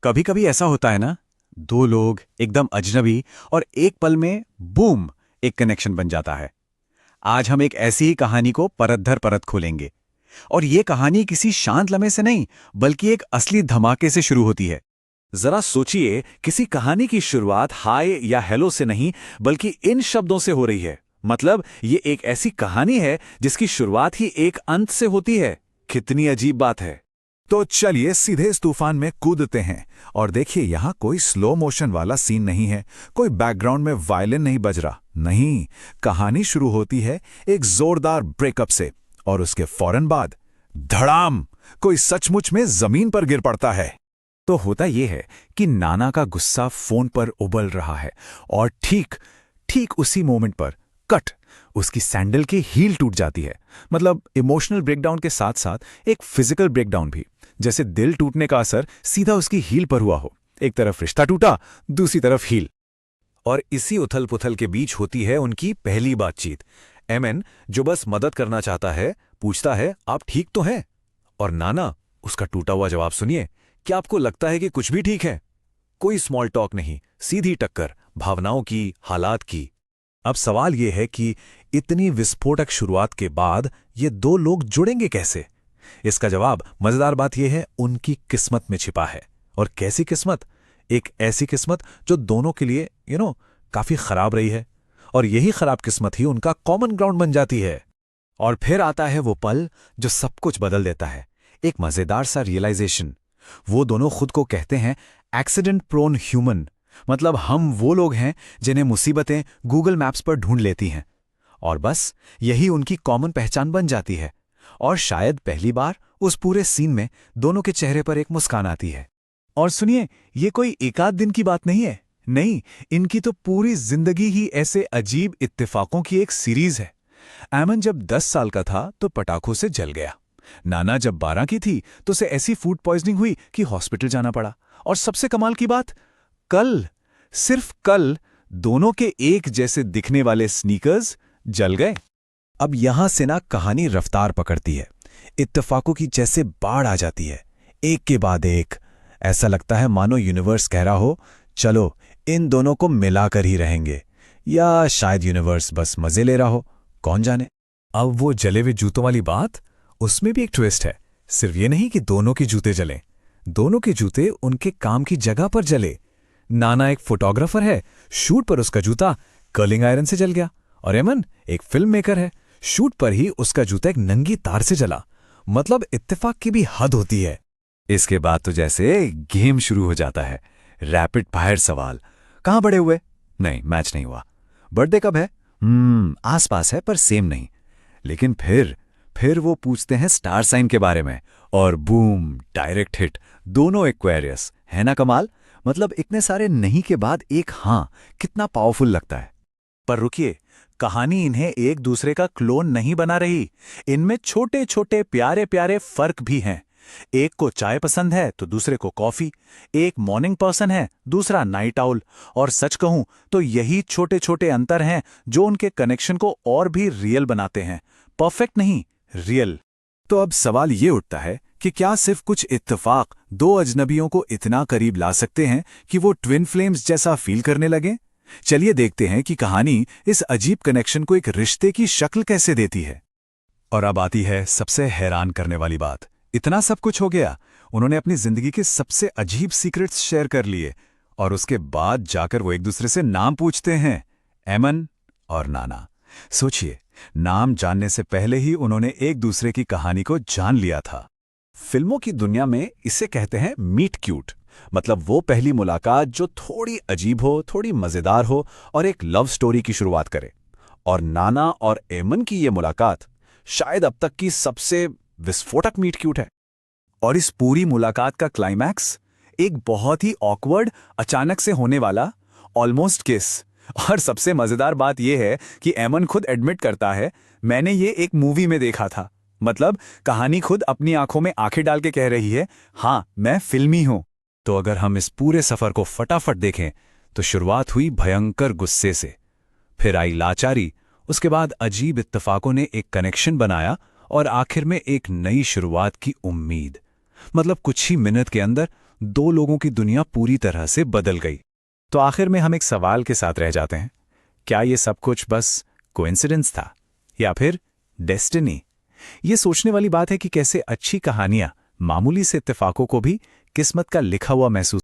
कभी कभी ऐसा होता है ना, दो लोग एकदम अजनबी और एक पल में बूम, एक कनेक्शन बन जाता है। आज हम एक ऐसी ही कहानी को परत दर परत खोलेंगे। और ये कहानी किसी शांत लम्हे से नहीं, बल्कि एक असली धमाके से शुरू होती है। जरा सोचिए, किसी कहानी की शुरुआत हाय या हेलो से नहीं, बल्कि इन शब्दों से हो रही है। मतलब ये एक ऐसी कहानी है जिसकी शुरुआत ही एक अंत से होती है। कितनी अजीब बात है। तो चलिए सीधे इस तूफान में कूदते हैं। और देखिए, यहां कोई स्लो मोशन वाला सीन नहीं है, कोई बैकग्राउंड में वायलिन नहीं बज रहा। नहीं, कहानी शुरू होती है एक जोरदार ब्रेकअप से, और उसके फौरन बाद धड़ाम, कोई सचमुच में जमीन पर गिर पड़ता है। तो होता यह है कि नाना का गुस्सा फोन पर उबल रहा है, और ठीक ठीक उसी मोमेंट पर कट, उसकी सैंडल की हील टूट जाती है। मतलब इमोशनल ब्रेकडाउन के साथ साथ एक फिजिकल ब्रेकडाउन भी। जैसे दिल टूटने का असर सीधा उसकी हील पर हुआ हो। एक तरफ रिश्ता टूटा, दूसरी तरफ हील। और इसी उथल पुथल के बीच होती है उनकी पहली बातचीत। एमएन, जो बस मदद करना चाहता है, पूछता है, आप ठीक तो हैं? और नाना, उसका टूटा हुआ जवाब सुनिए, क्या आपको लगता है कि कुछ भी ठीक है? कोई स्मॉल टॉक नहीं, सीधी टक्कर, भावनाओं की, हालात की। अब सवाल यह है कि इतनी विस्फोटक शुरुआत के बाद ये दो लोग जुड़ेंगे कैसे? इसका जवाब, मजेदार बात यह है, उनकी किस्मत में छिपा है। और कैसी किस्मत? एक ऐसी किस्मत जो दोनों के लिए काफी खराब रही है। और यही खराब किस्मत ही उनका कॉमन ग्राउंड बन जाती है। और फिर आता है वो पल जो सब कुछ बदल देता है। एक मजेदार सा रियलाइजेशन। वो दोनों खुद को कहते हैं एक्सीडेंट प्रोन ह्यूमन। मतलब हम वो लोग हैं जिन्हें मुसीबतें गूगल मैप्स पर ढूंढ लेती हैं। और बस यही उनकी कॉमन पहचान बन जाती है। और शायद पहली बार उस पूरे सीन में दोनों के चेहरे पर एक मुस्कान आती है। और सुनिए, ये कोई एकाध दिन की बात नहीं है। नहीं, इनकी तो पूरी जिंदगी ही ऐसे अजीब इत्तेफाकों की एक सीरीज है। एमन जब 10 साल का था तो पटाखों से जल गया। नाना जब 12 की थी तो उसे ऐसी फूड पॉइजनिंग हुई कि हॉस्पिटल जाना पड़ा। और सबसे कमाल की बात, कल, सिर्फ कल, दोनों के एक जैसे दिखने वाले स्नीकर्स जल गए। अब यहां से ना कहानी रफ्तार पकड़ती है। इत्तेफाकों की जैसे बाढ़ आ जाती है, एक के बाद एक। ऐसा लगता है मानो यूनिवर्स कह रहा हो, चलो इन दोनों को मिलाकर ही रहेंगे। या शायद यूनिवर्स बस मजे ले रहा हो, कौन जाने। अब वो जले हुए जूतों वाली बात, उसमें भी एक ट्विस्ट है। सिर्फ ये नहीं कि दोनों के जूते जलें, दोनों के जूते उनके काम की जगह पर जले। नाना एक फोटोग्राफर है, शूट पर उसका जूता कर्लिंग आयरन से जल गया। और एमन एक फिल्म मेकर है, शूट पर ही उसका जूता एक नंगी तार से जला। मतलब इत्तेफाक की भी हद होती है। इसके बाद तो जैसे गेम शुरू हो जाता है। रैपिड फायर सवाल, कहां बड़े हुए? नहीं, मैच नहीं हुआ। बर्थडे कब है? आसपास है पर सेम नहीं। लेकिन फिर वो पूछते हैं स्टार साइन के बारे में, और बूम, डायरेक्ट हिट। दोनों एक्वेरियस, है ना कमाल? मतलब इतने सारे नहीं के बाद एक हां, कितना पावरफुल लगता है। पर रुकिए, कहानी इन्हें एक दूसरे का क्लोन नहीं बना रही। इनमें छोटे छोटे प्यारे प्यारे फर्क भी हैं। एक को चाय पसंद है तो दूसरे को कॉफी। एक मॉर्निंग पर्सन है, दूसरा नाइट आउल। और सच कहूं तो यही छोटे छोटे अंतर हैं जो उनके कनेक्शन को और भी रियल बनाते हैं। परफेक्ट नहीं, रियल। तो अब सवाल ये उठता है कि क्या सिर्फ कुछ इत्तेफाक दो अजनबियों को इतना करीब ला सकते हैं कि वो ट्विन फ्लेम्स जैसा फील करने लगे? चलिए देखते हैं कि कहानी इस अजीब कनेक्शन को एक रिश्ते की शक्ल कैसे देती है। और अब आती है सबसे हैरान करने वाली बात। इतना सब कुछ हो गया, उन्होंने अपनी जिंदगी के सबसे अजीब सीक्रेट्स शेयर कर लिए, और उसके बाद जाकर वो एक दूसरे से नाम पूछते हैं, एमन और नाना। सोचिए, नाम जानने से पहले ही उन्होंने एक दूसरे की कहानी को जान लिया था। फिल्मों की दुनिया में इसे कहते हैं मीट क्यूट। मतलब वो पहली मुलाकात जो थोड़ी अजीब हो, थोड़ी मजेदार हो, और एक लव स्टोरी की शुरुआत करे। और नाना और एमन की ये मुलाकात शायद अब तक की सबसे विस्फोटक मीट क्यूट है। और इस पूरी मुलाकात का क्लाइमैक्स एक बहुत ही ऑकवर्ड, अचानक से होने वाला ऑलमोस्ट किस। और सबसे मजेदार बात यह है कि एमन खुद एडमिट करता है, मैंने ये एक मूवी में देखा था। मतलब कहानी खुद अपनी आंखों में आंखें डाल के कह रही है, हां, मैं फिल्मी हूं। तो अगर हम इस पूरे सफर को फटाफट देखें तो शुरुआत हुई भयंकर गुस्से से, फिर आई लाचारी, उसके बाद अजीब इत्तेफाकों ने एक कनेक्शन बनाया, और आखिर में एक नई शुरुआत की उम्मीद। मतलब कुछ ही मिनट के अंदर दो लोगों की दुनिया पूरी तरह से बदल गई। तो आखिर में हम एक सवाल के साथ रह जाते हैं, क्या ये सब कुछ बस कोइंसिडेंस था या फिर डेस्टिनी? ये सोचने वाली बात है कि कैसे अच्छी कहानियां मामूली से इत्तेफाकों को भी किस्मत का लिखा हुआ महसूस